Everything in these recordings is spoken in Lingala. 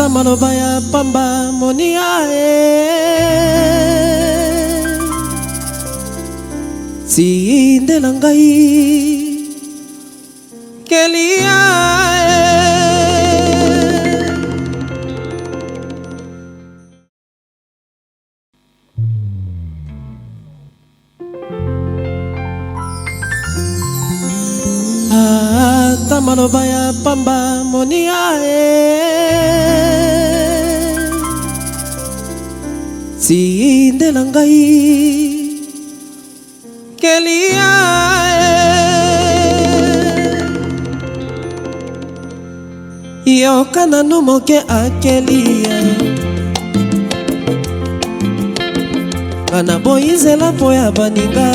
ata maloba ya pamba monia tindela ngai kelia ata maloba ya pamba monia tindela ngai kelia yoka nanu moke akelia kana boyizela po ya baninga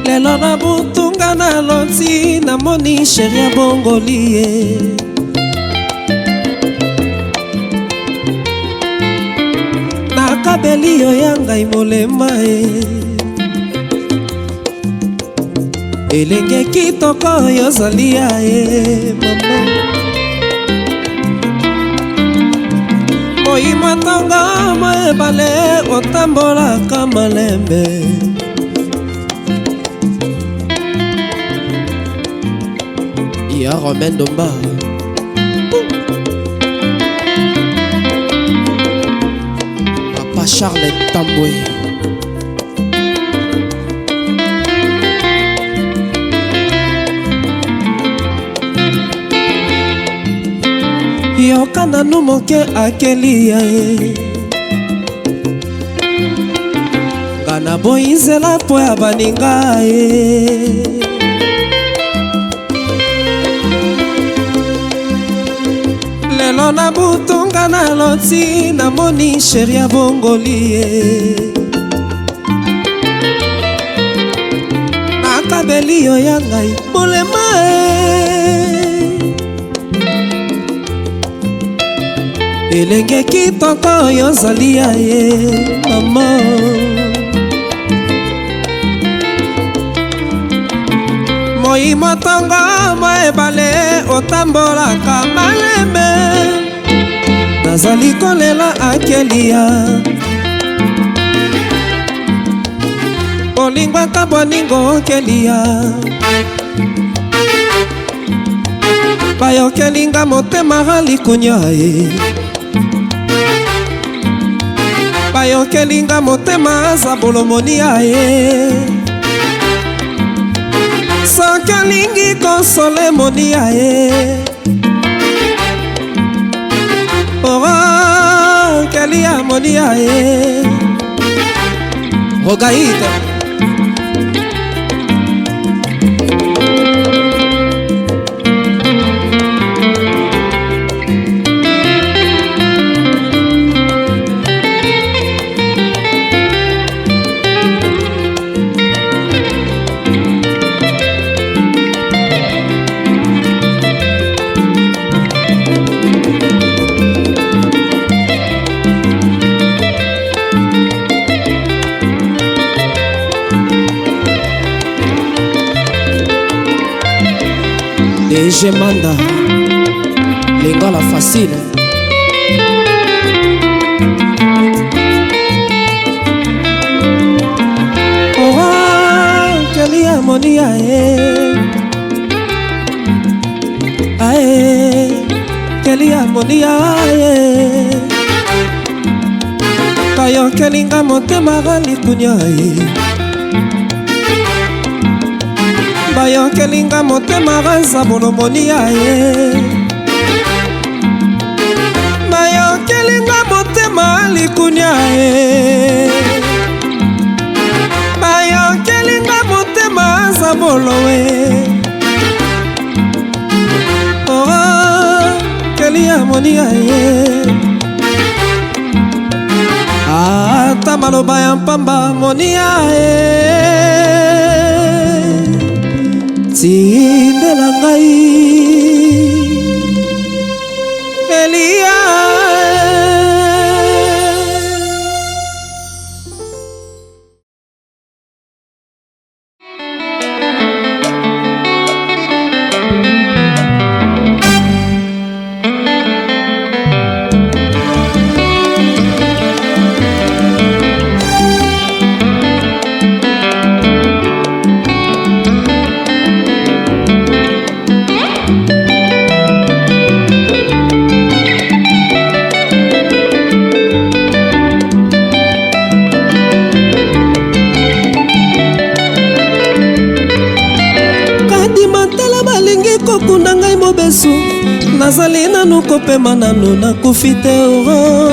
lelo na butunga na lonti na moni sheria bongolie nakabeli yo ya ngai molema elenge kitoko yozali ya mama moyima ntongo moebale otambolaka malembe ya Romain Domba Papa Charles Tambwe yoka nanu moke akelia ngana boyinzela po ya baninga lelo na butunga na loti na moni sheria bongolie nakabeli yo ya ngai molema elenge kitoko yozali ya mama moyimo ntongo moebale otambolaka malembe nazali kolela akelia olingwaka boningo kelia bayokelinga motema likunya bayokelinga motema zabolomonia soki olingi konsole monia kelia monia rogaide DG Manda Lingala facile kelia monia kelia monia kayo kelinga motema likunya bayokelinga motema zabolomonia bayokelinga motema likunya bayokelinga motema zabolowe kelia monia ata maloba ya mpamba monia tindela ngai kelia mobesu nazali nanu kopema nanu nakufi te oro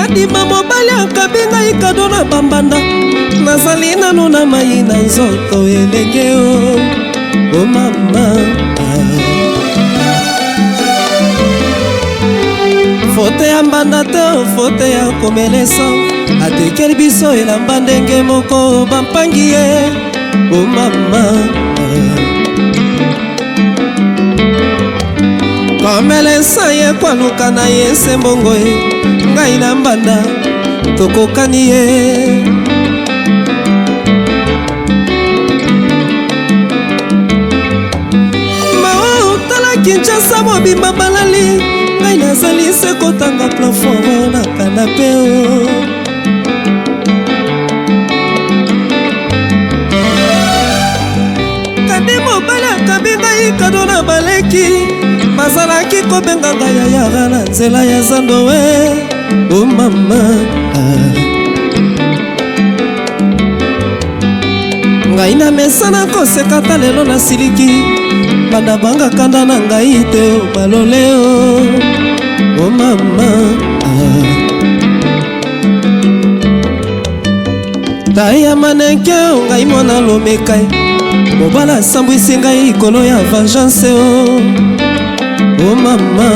adima mobali akabi ngai kado na bambanda nazali nanu na mai na nzoto elenge o mama fote ya mbanda te fote ya komelesa atekeli biso elamba ndenge moko bampangi ye o mama komelesa ye kwaluka na ye se mbongo ye ngai na mbanda tokokani ye mao tala Kinshasa mobimba balali ngai nazali se kotanga plafond na kanape kadi mobali akabi ngai kado na baleki bazalaki kobenga ngai ya yara na nzela ya zando we o mama ngai na mesana kosekata lelo na siliki banda banga kanda na ngai te o balole o mama tai ya maneke ngai mwana lomekai mobala sambwisi ngai likolo ya vengeance o mama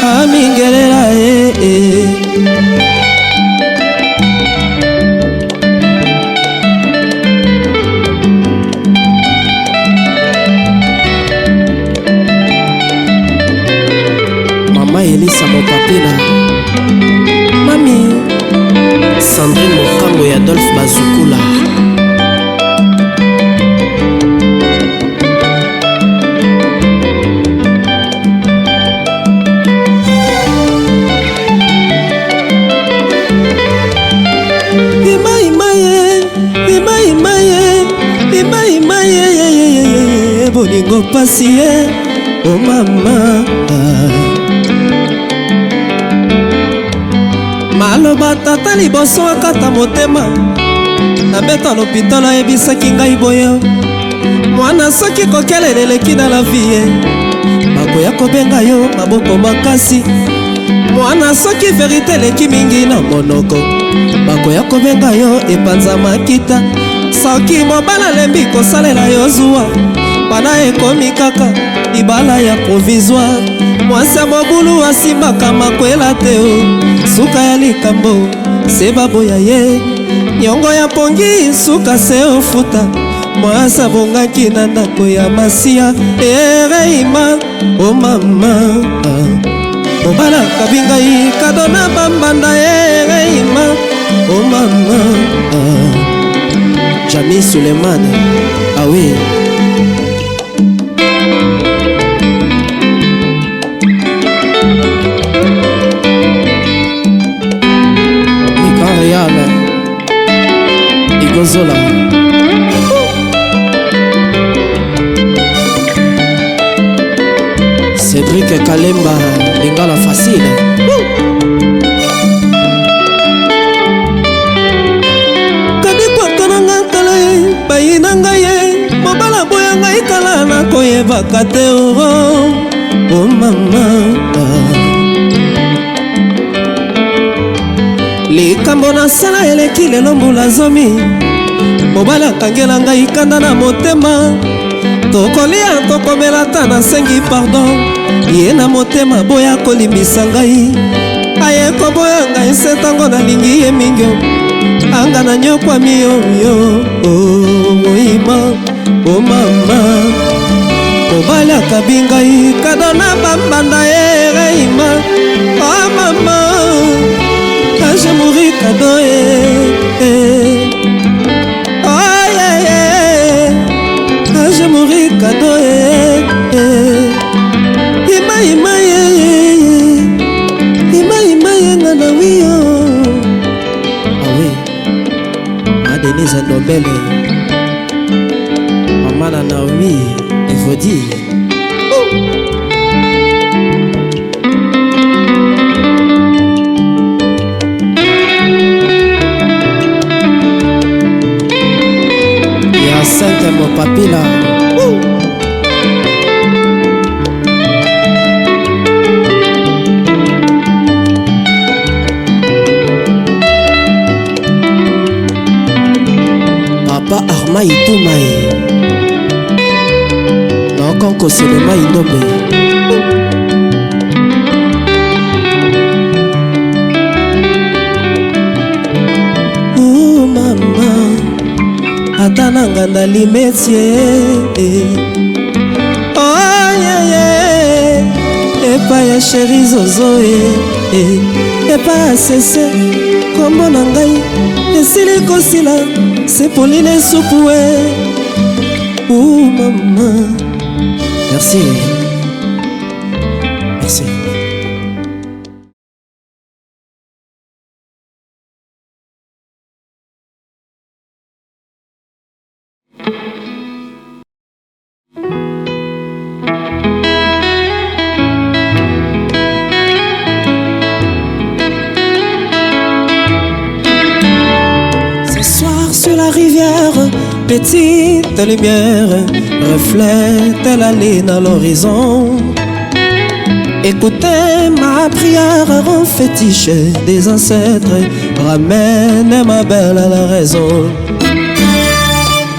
amingelela Mama Elisa Mopapela Mami Sandrine Mokambo ya Adolphe Bazukula bolingo pasi ye o mama maloba tata liboso akata motema nabeta lopitalo ayebisaki ngai boye mwana soki kokelele eleki na la vie bakoya kobenga yo maboko makasi mwana soki verite eleki mingi na monoko bakoya kobenga yo epanza makita soki mobala lembi kosalela yo zuwa wana ekomi kaka libala ya provisoire mwasi ya mobulu asimbaka makwela te suka ya likambo se baboya ye nyongo ya pongi suka se ofuta mwasi abongaki na ndako ya masiya ereima o mama mobala akabi ngai kado na bambanda ereima o mama Jami Suleiman awe Igozola Cédric Kalemba Lingala facile Kadi kwa kananga kala bayina ngaye mobala boya ngai kala na koyeba kate o mama likambo na sala eleki lelo mbula zomi mobali akangela ngai kanda na motema tokolia tokomela ta nasengi pardon ye na motema boya kolimbisa ngai aye koboya ngai se ntango nalingi ye mingi anga na nyokwami yo moima o mama mobali akabi ngai kado na bambanda ye reima o mama j'ai mouru cadeau oh yeah j'ai mouru cadeau ima ngana wiyo ah oui ma Denise Ndombele maman na Naomi il faut dire mai tu mai nokonko sele mai ndombe mama ata na nganda limetie epa ya sheri zozo epa ya sese kombo na ngai esili kosila sepoline supu mama merci merci. Petite lumière reflète la ligne à l'horizon. Écoutez ma prière, rend fétiche des ancêtres, ramène ma belle à la raison.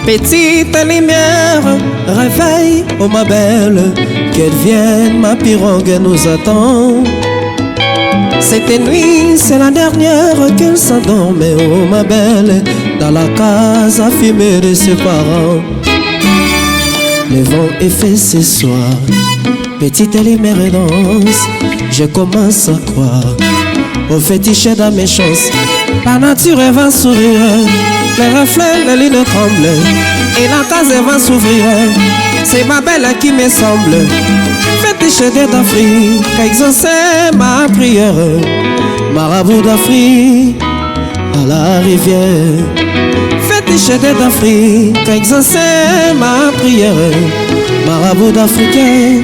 Petite lumière, réveille, oh ma belle, qu'elle vienne, ma pirogue nous attend. Cette nuit, c'est la dernière qu'elle s'endormait, oh ma belle, dans la case à fumer de ses parents. Le vent est fait ce soir, petite lumière danse, je commence à croire au fétiche dans mes chances. La nature va sourire, les reflets, les lignes tremblent, et la case va s'ouvrir, c'est ma belle qui me semble. Fétiche d'Afrique, exaucer ma prière, marabout d'Afrique à la rivière. Fétiche d'Afrique, exaucer ma prière, marabout d'Africain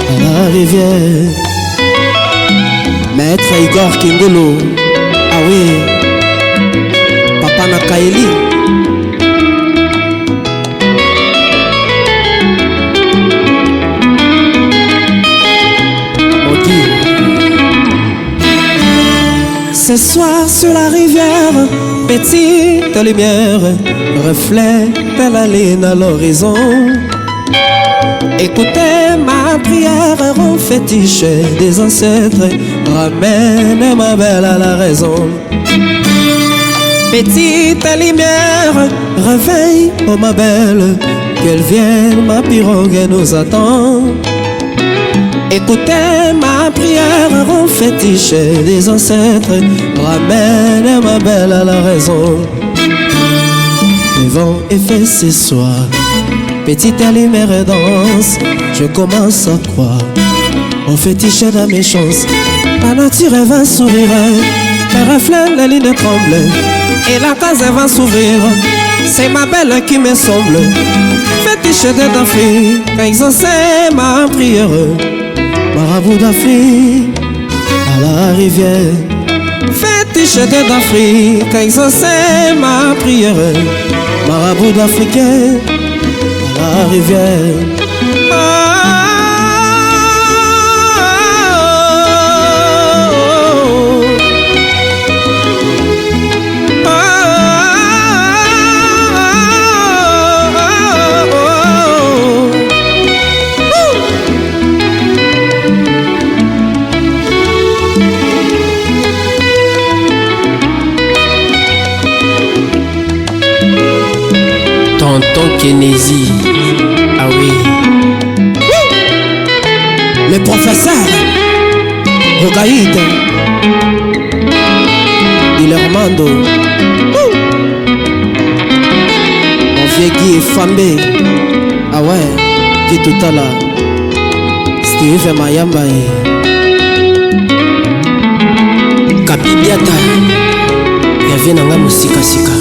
à la rivière. Maître Igor Kindolo, ah oui, Papa Nakaeli. Ce soir sur la rivière, petite lumière reflète la ligne à l'horizon. Écoutez ma prière, rend fétiche des ancêtres, ramène ma belle à la raison. Petite lumière, réveille, oh ma belle, qu'elle vienne, ma pirogue nous attend. Écoutez ma prière, rend fétiche des ancêtres, ramène ma belle à la raison. Le vent est fait ce soir, petite lumière danse, je commence à croire au fétiche dans mes chances. La nature va sourire, les reflets, les lignes tremblent, et la case va s'ouvrir, c'est ma belle qui me semble. Fétiche d'Afrique, exaucer ma prière, marabout d'Afrique à la rivière. Fétiche d'Afrique, exaucer ma prière, marabout d'Africain à la rivière. Tonton Kennedy, ah oui. Le professeur Rogaïd Dilermando, mon vieux Guy Fambé, ah ouais, Guy Toutala, Steve Mayamba, Kabibiata, Yavie Nanga Musika Sika.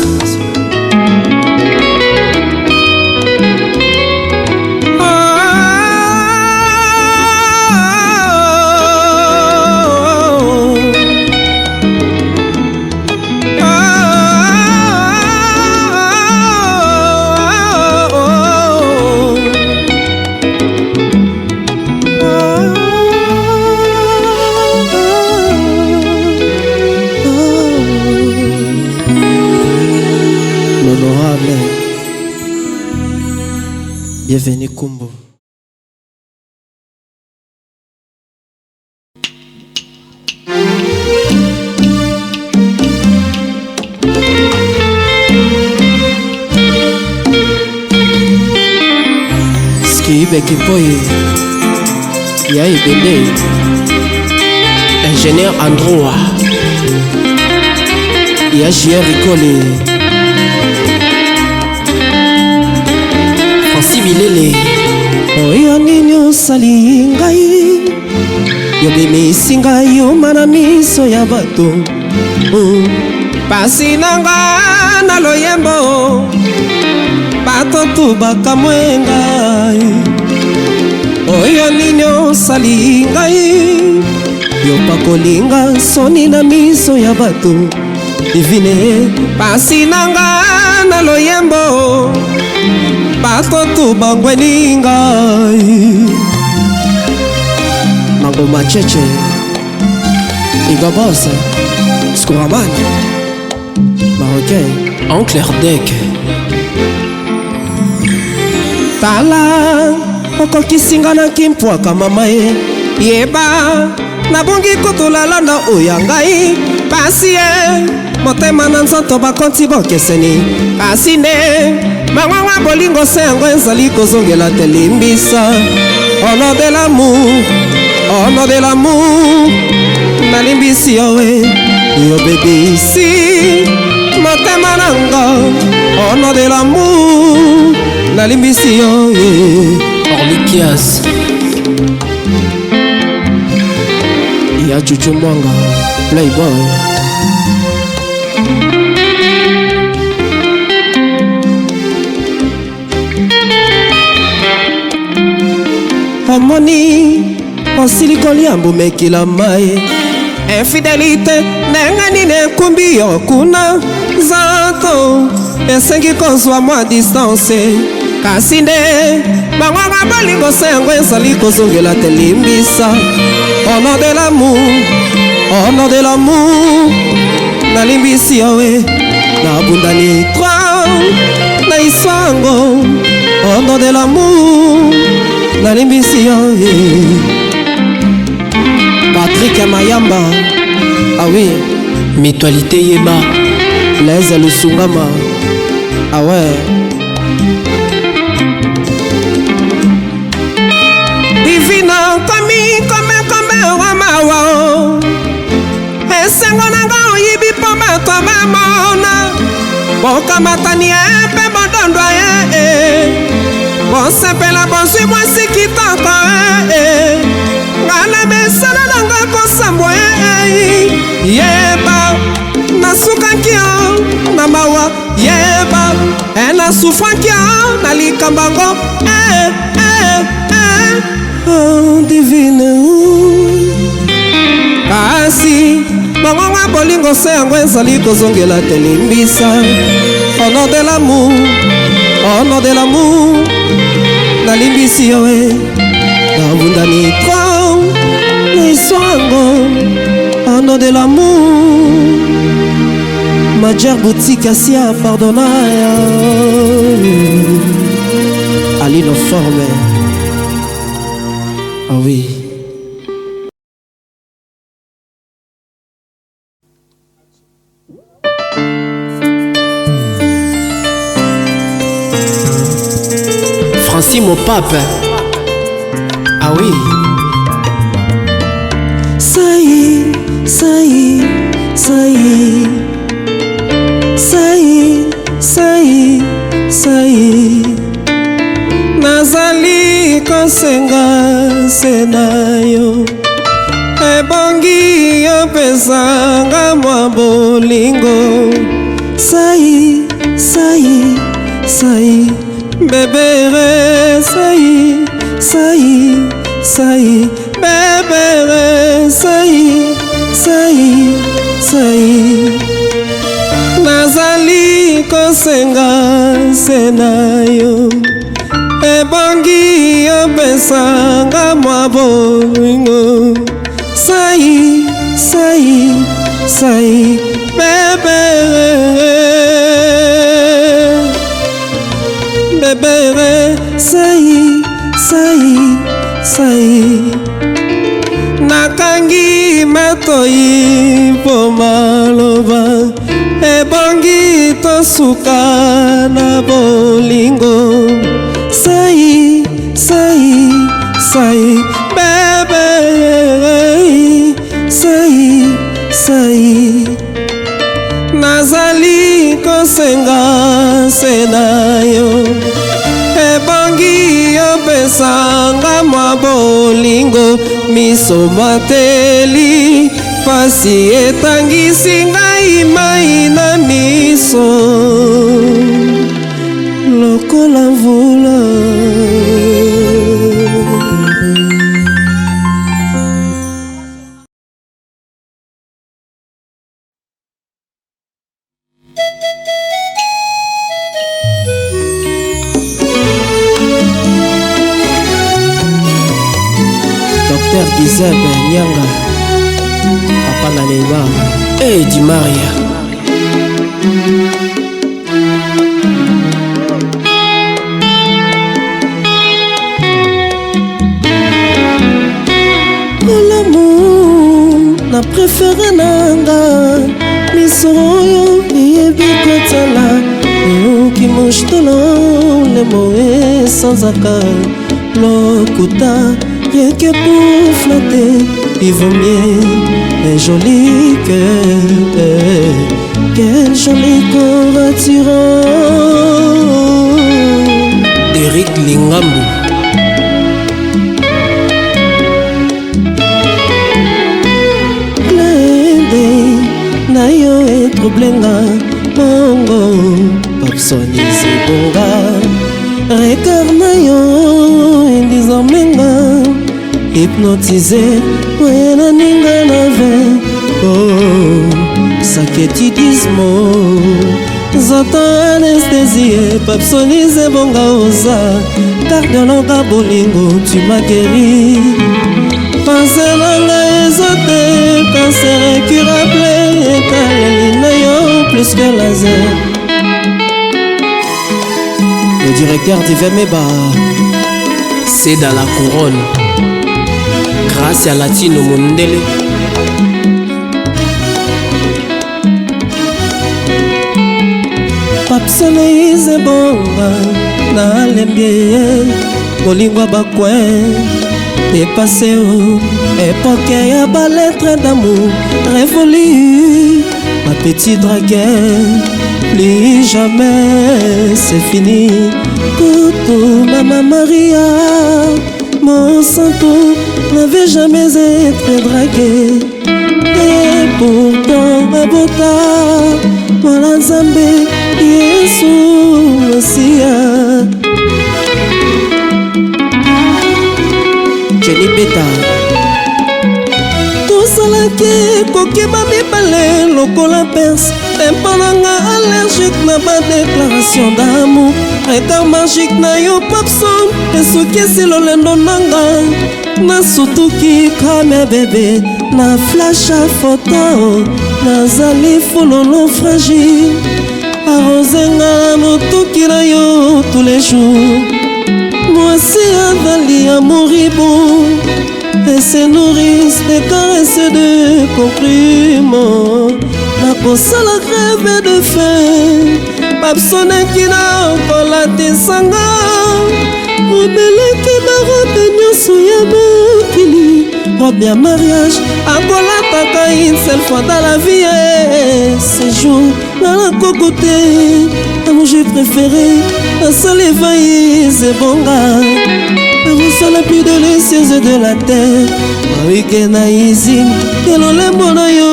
Bienvenue Kumbo. Beki Poye Yaï Bébé Ingénieur Androa J.R. Ricole Francis Milele Oyo nini osali ngai yobimisi ngai yoma na miso ya bato pasi nanga na loyembo bato tu bakamwe ngai oyo nini osali ngai yopakolinga soni na miso ya bato divine pasi nanga na loyembo bato tu bangweni ngai Mangoma Cheche Igabose Skouraman Marocain Oncle Erdek Tala okokisinga na kimpwaka mama ye yeba nabongi kotolala na oya ngai pasi ye motema na nzoto bakonti bokeseni kasi ne mangwangwa bolingo se yango ezali kozongela te limbisa ono de l'amour nalimbisi yowe yobebisi motema nanga ono de l'amour nalimbisi yowe Orlikias ya Chuchu Mwanga Playboy Omoni osili koliambu mekila mai infidélité nengani nekumbi yo kuna zato esengi kozwa mwa distance kasi nde bangwanga bolingo se yango ezali kozongela te limbisa ono de l'amour nalimbisi yawe nabundani na isango ono de l'amour nalimbisi yawe Patrick Mayamba ah oui Mutualité Yeba Blaise Lusungama ah ouais Divina comme wamawa esengo nanga oyibi po bato bamona bokamatani epe bodondwa bosepela bozwi mwasi kitoko ngana mesana nanga kosambwa yeba nasukaki yo na mawa yeba nasufraki yo na likambango divine kasi bangwangwa bolingo se yango ezali kozongela te limbisa ono de l'amour nalimbisi yowe nabundani tro iswango ono de l'amour Majer boutique asia pardonna Aline Forme ah oui Francis mon pape ah oui nazali kosenga senayo ebongi yopesanga mwa bolingo bebere bebere nazali kosenga senayo ebongi yopesanga mwa bolingo bebere boyi po maloba ebongi tosuka na bolingo sai sai sai bebe sai sai nazali kosenga se na yo ebongi opesanga mwa bolingo miso mateli pasi etangisi ngai mai na miso lokola mvula. Docteur Gizebe Nyanga, papa na Neymar, Di Maria. Oh l'amour, na préféré nanga, misoyo yebi kotala, ki moshtolo le moe sans accord, lokuta. Rien que pour flatter, il vaut mieux un joli cœur qu'un joli corps attirant. Eric Lingambu. Glende, nayo et troublenga, mongo, papsoni zebonga, regard nayo, indizamenga. Hypnotisé, ouais la ninga nave. Oh, sakétidismo. Zata anesthésie, papsonize bonga oza. Cardiologa bolingo, tu m'as guéri. Pensez langa ezote, cancer incurable. Etalelina yo, plus que laser. Le directeur d'Ivemeba, c'est dans la couronne. Grâce à Latino Mondele. Papsone ize bonga na lembie bolingwa bakwe dépassé au époque ya ba lettre d'amour révolue ma petite dragueur plus jamais c'est fini Coutou Mama Maria mon santo n'avait jamais été dragué et pourtant abota Mwana Nzambe Yesu Masia Jenny Beta tosalaki kokeba mibale lokola perse tempananga allergique na ba déclaration d'amour retard magique na yo papson esoki esi lolendo nanga nasutuki kame bebe na flash a photo nazali fololo fragile arozenga na motuki na yo tous les jours mwasi avali ya moribo et se nourrissent des caresses de compliments nakosala grève de faim babsonaki na kolatisanga obeleki barobe nyonso ya mokili robe ya mariage akolataka une seule fois dans la vie ce jour nana kokote amour préféré nasali vaïs ebonga reçoit la plus délicieuse de la terre Marike na izine elolembo na yo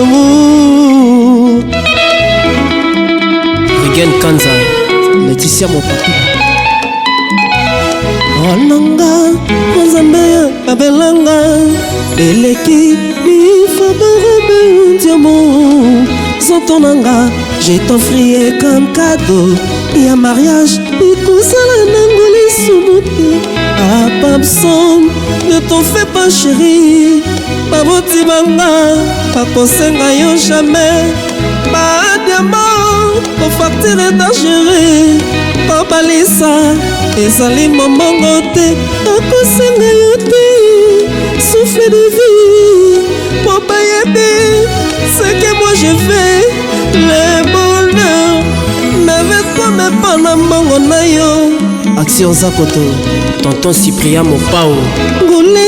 amour Rigen Kanza Laetitia Mopatu Olanga Nzambe kabelanga eleki ifabarobe diamant Zotonanga j'ai t'offrié comme cadeau ya mariage ikosala nango lisumu te Papson, ne t'en fais pas chérie baboti banga bakosenga yo jamais badiamant kofartire dangereux kobalisa ezali momongo te bakosenga yo te souffle de vie po bayebi Merci Ozakoto, tonton Cyprien Mopao. Ngule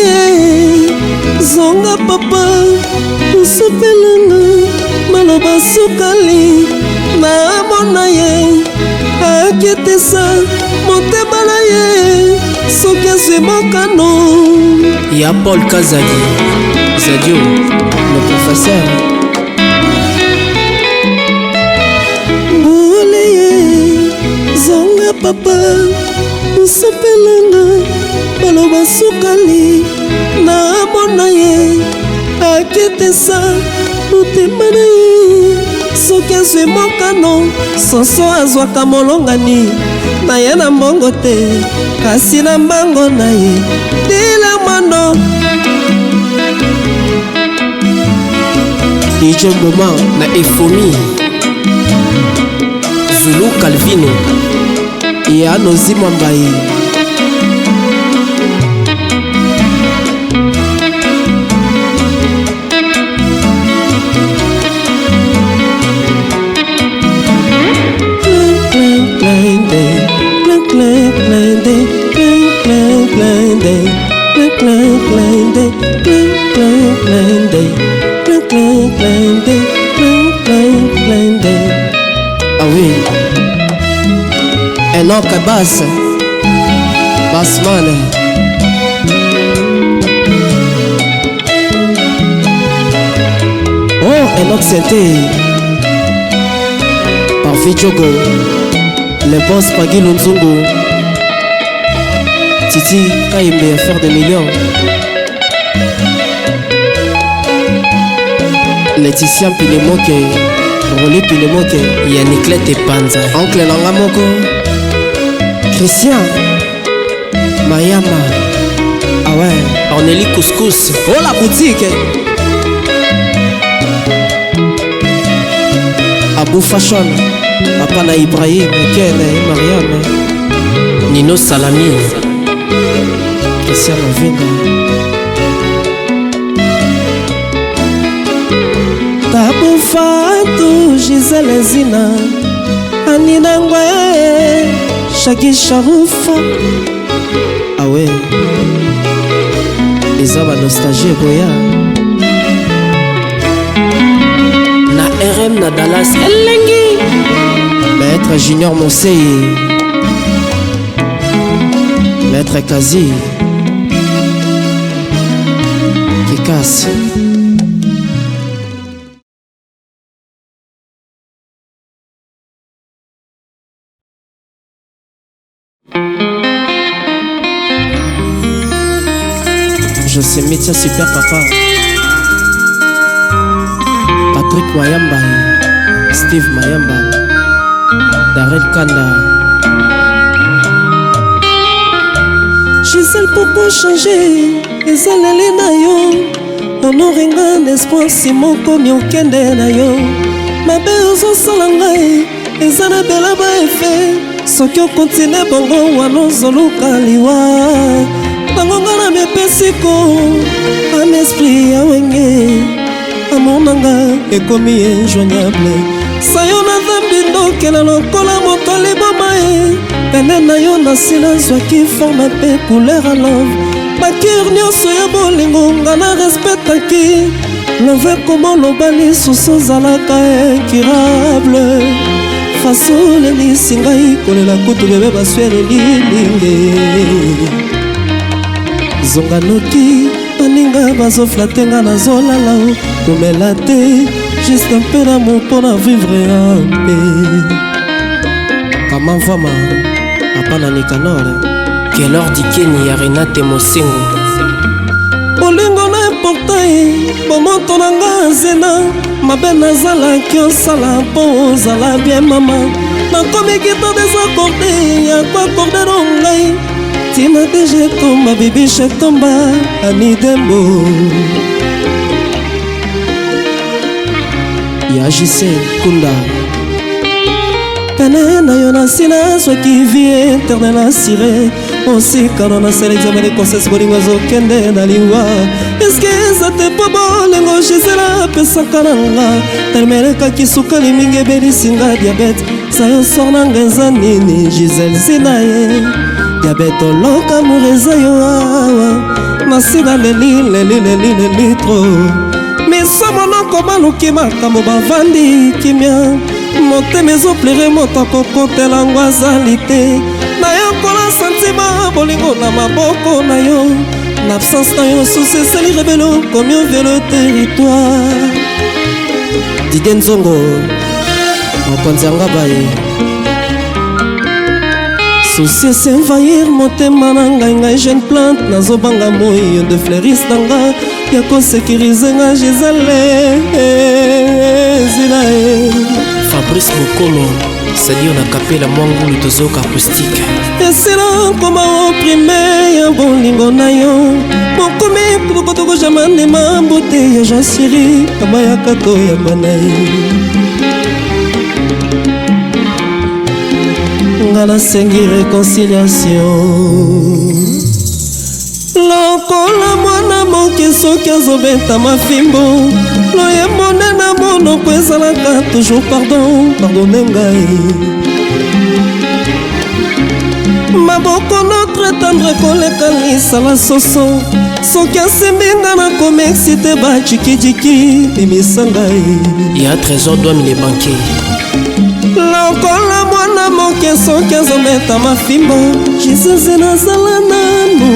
zonga papa usupelanga maloba sukali na mona ye akitesa motema na ye soki azwi mokano. Ya Paul Kazadi Zadio, le professeur. Ngule zonga papa usupelanga maloba sukali na mona ye akitesa motema na ye soki azwi mokano. Soso azwaka molongani na ye na mbongo te, kasi na mbango na ye dila mwando. DJ Mboma na Efomi Zulu Calvino ya Nozima Mbaye. Ah oui, Enoch Bass Bassman. Oh, Enoch Sente Parfait Diogo, le boss Pagui Lunzungu, Titi Kaimbe faire des millions, Laetitia Pilemoke, Rolly Pilemoke, Yannick Lete Panza, Oncle Nangamoko, Christian Mayama. ah ouais, Ornélie Couscous, Oh la boutique Abou Fashion, papa na Ibrahim, Ken et Mariam, Nino Salami, Christian Ovinga, Tabu Fatou, Gisèle Zina, Anina Ngwe, Shaki Sharoufa. Ah ouais, les hommes à nostalgie Boya. na RM na Dallas Elengi, Maître Junior Monsei, Maître Kazi, qui casse. Je sais métier super papa. Patrick Mayamba, Steve Mayamba, Darel Kanda. Gisèle, pourquoi changer? Ezaleli na yo honorenga d'espoir si moko miokende na yo mabe ozosala ngai eza na belaba efe soki okontine bongo wana ozoluka liwa ntango nga na mepesiko ame esprit ya wenge amour nanga ekomi injoignable sayo na dhambi ndokela lokola moto liboma e pene na yo nasi nazwaki forme mpe couleur a love bakir nyonso ya bolingo nga na respectaki love komo loba lisusu ozalaka incurable fasolelisi ngai kolela kutu bebe basweleli linge zonga noki baninga bazoflatenga nazolala komela te juste un peu d'amour mpo na vivre un peu kama mvama apana nikanore Kelor Dikeni ya Renate Mosengo bolingo na importe bomoto na nga nzena mabe nazalaki osala mpo ozala bien mama nakomi kita desakorde ya kwakorde no ngai tina deje tomba bibishe tomba anidembo ya jise kunda pene na yo nasila soki vie interne nasire osikano nasala examen de conscience bolingo ezokende na liwa eske eza te mpo bolingo gisela apesaka na nga talimelekaki sukali mingi ebelisinga diabete sayo sor nanga eza nini gisele zina ye diabete oloka moreza yo awa nasila leli tro miso monoko baluki makambo bavandi kimia motema ezoplere moto akokotelango azali te nayokola sentima bolingo na maboko na yo na absence na yo susi esali rebelo komi ovie le territoire Didie Nzongo mokonzi yanga baye susi esenvahir motema na ngai jeune plante nazobanga moyo de fleuris na nga ya kosekirize nga Gisele zila Fabrice Mokomo sadio na kapela mwangulu tozoka acoustique esila koma oprime ya bolingo na yo mokomi tukotoko jamane mambote ya jasiri kamayaka to ya banai nga nasengi réconciliation lokola mwana moke soki azobeta mafimbo loyembo nde na monoko ezalaka toujours pardonne ngai maboko notre tendre koleka lisala soso soki asembi nga nakomi excite bajikijiki bimisa ngai ya trésor doit les banquiers lokola mwana moke soki azobeta mafimbo jisese nazala nanu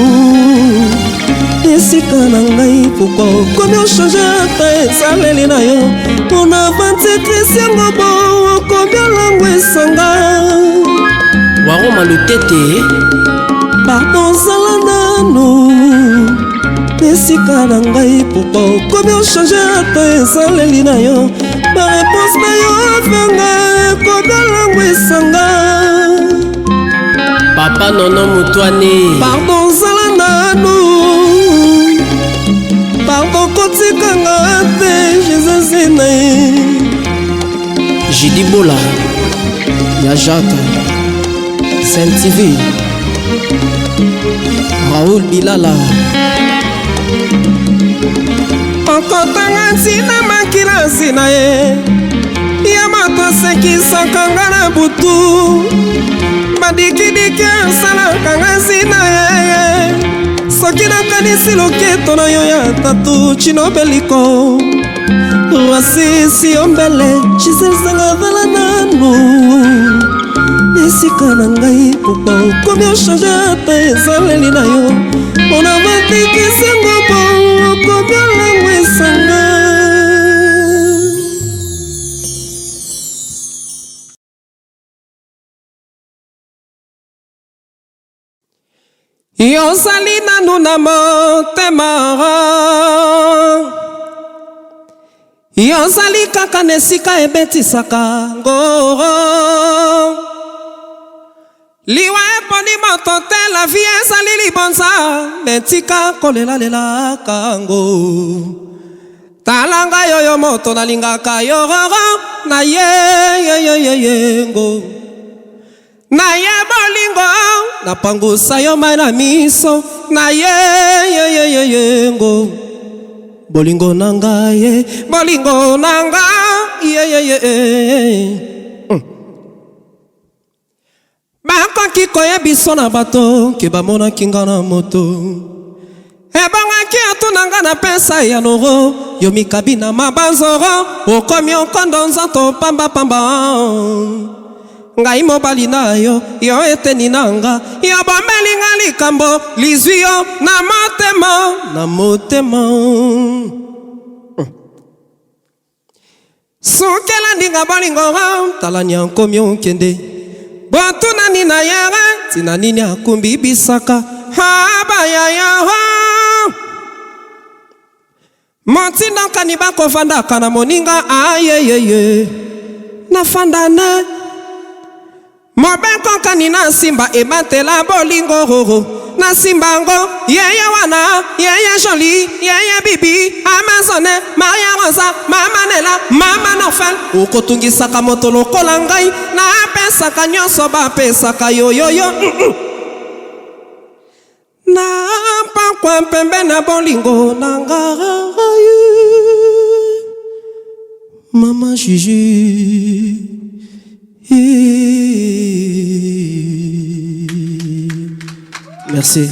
esika na ngai pourkua okomi ochange ata esaleli na yo mpona vantikrisi yango bo okomi olango esanga waroma lutete pardon zala nanu esika na ngai pourkua okomi ochange ata esaleli na yo bareponse na yo avanga ekomi olango esanga papa nono mutwane pardon zala nanu pardon kotikanga te jésus na ye Jidi Bola ya Jacques Saint TV Raoul Bilala okotanga ntina makilasi na ye ya moto asekisaka nga na butu badikidiki asalaka nga nzina ye soki nakanisi loketo na yo ya tatu chinobeliko rasisi ombele chisesanga vala nanu esika na ngai pourkua okomi ochange ata ezaleli na yo mpona batikisengo po okomi olango esanga yozali nanu na motema yozali kaka na esika ebetisaka ngoro liwa eponi moto te la vie ezali libonza metika kolelalela ngo tala ngai oyo moto nalingaka yororo na yengo na ye bolingo napangusa yo mai na miso na yengo bolingo na ngai bolingo na ngai bakoki koyebiso na bato ke bamonaki nga na moto ebongaki atuna nga na pesa ya noro yo mikabi na mabanzoro okomi okondo nzanto pambapamba ngai mobali na yo yo eteni na nga yo bomeli nga likambo lizwi yo na motema sukela ndinga bolingo tala nyankomi okende botuna nina yere tina nini akumbi bisaka habayaya motinda nkani bakovandaka na moninga ayeyeye nafandana mobeko nkani na simba ebatela bolingo na simbango yeye wana yeye joli yeye bibi amazone maria rosa mama nela mama nofel okotungisaka moto lokola ngai na apesaka nyonso bapesaka yoyoyo na pakwa pembe na bolingo na ngai mama Juju Merci.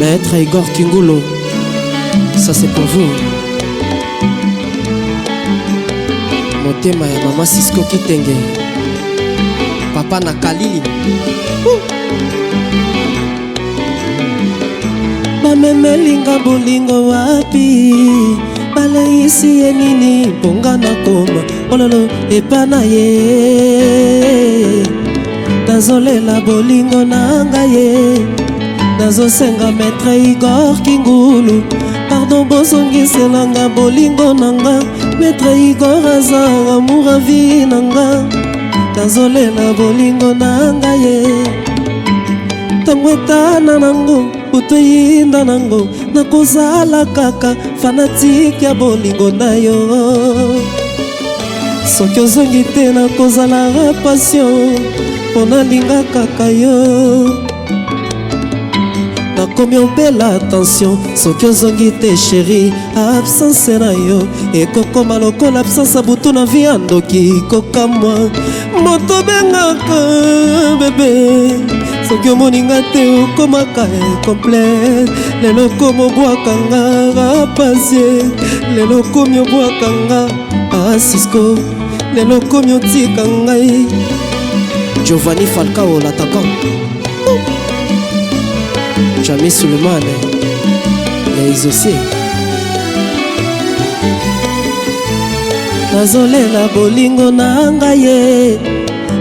Maître Igor Kingulo, ça c'est pour vous. Motema ya Mama Cisco Kitenge, Papa Nakalili. Bamemelinga bolingo wapi, baleisi ye nini ponga na koma ololo epana ye. Nazolela bolingo nanga ye, nazosenga Maître Igor Kingulu, pardon bozongiselanga bolingo nanga. Maître Igor aza amour à vie nanga, nazolela bolingo nanga ye. Tango etana nango butu yinda nango, nakozala kaka fanatique ya bolingo na yo. Soki ozongi te nakozala passion, mpo nalinga kaka yo. Nakomi obela attention, soki ozongi te chéri, absence na yo ekokoma lokola absence ya butu na vi ya ndoki kokamwa. Moto bengaka bebe, soki omoninga te okomaka incomplete. Lelo komi obwakanga rapazie, lelo komi obwakanga Cisco, lelo komi otika ngai. Giovanni Falcao l'attaquant, Jamie Suleiman ya Izosie. Nazolela bolingo nanga ye,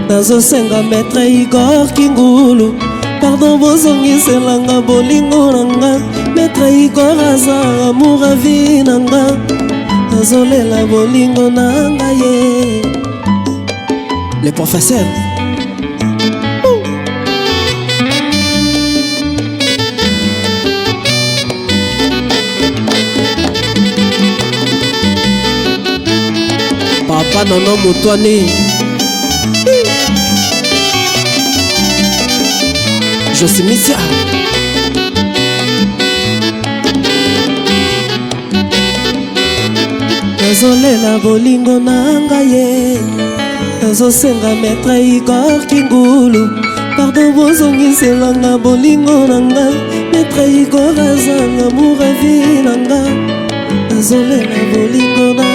nazosenga Maître Igor Kingulu, pardon bozongiselanga bolingo nanga. Maître Igor aza amour à vie nanga, nazolela bolingo nanga ye. Les professeurs Papa Nono Moutouane, Josimisia, nazolela bolingo nanga ye, nazosenga Maître Igor Kingulu, pardon bozongiselanga bolingo nanga. Maître Igor aza amour à vie nanga, nazolela bolingo nanga.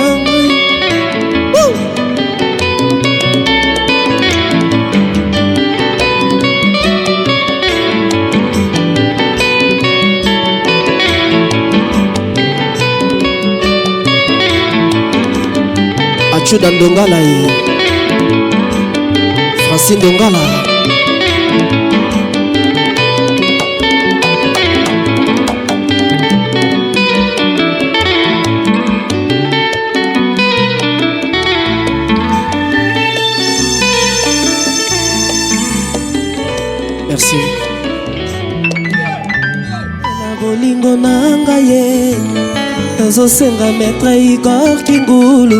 Achuda Ndongala ye, Francine Ndongala. Merci. La bolingo nanga ye, nazosenga Maître Igor Kingulu,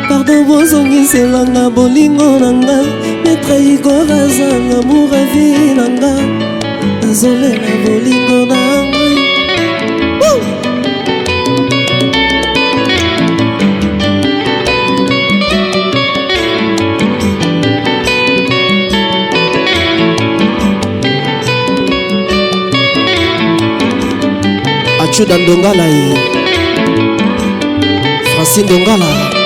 pardon bozongiselanga bolingo nanga. Maître Igor aza amour à vie nanga, nazolela bolingo nanga. Achuda Ndongala ye, Francine Ndongala.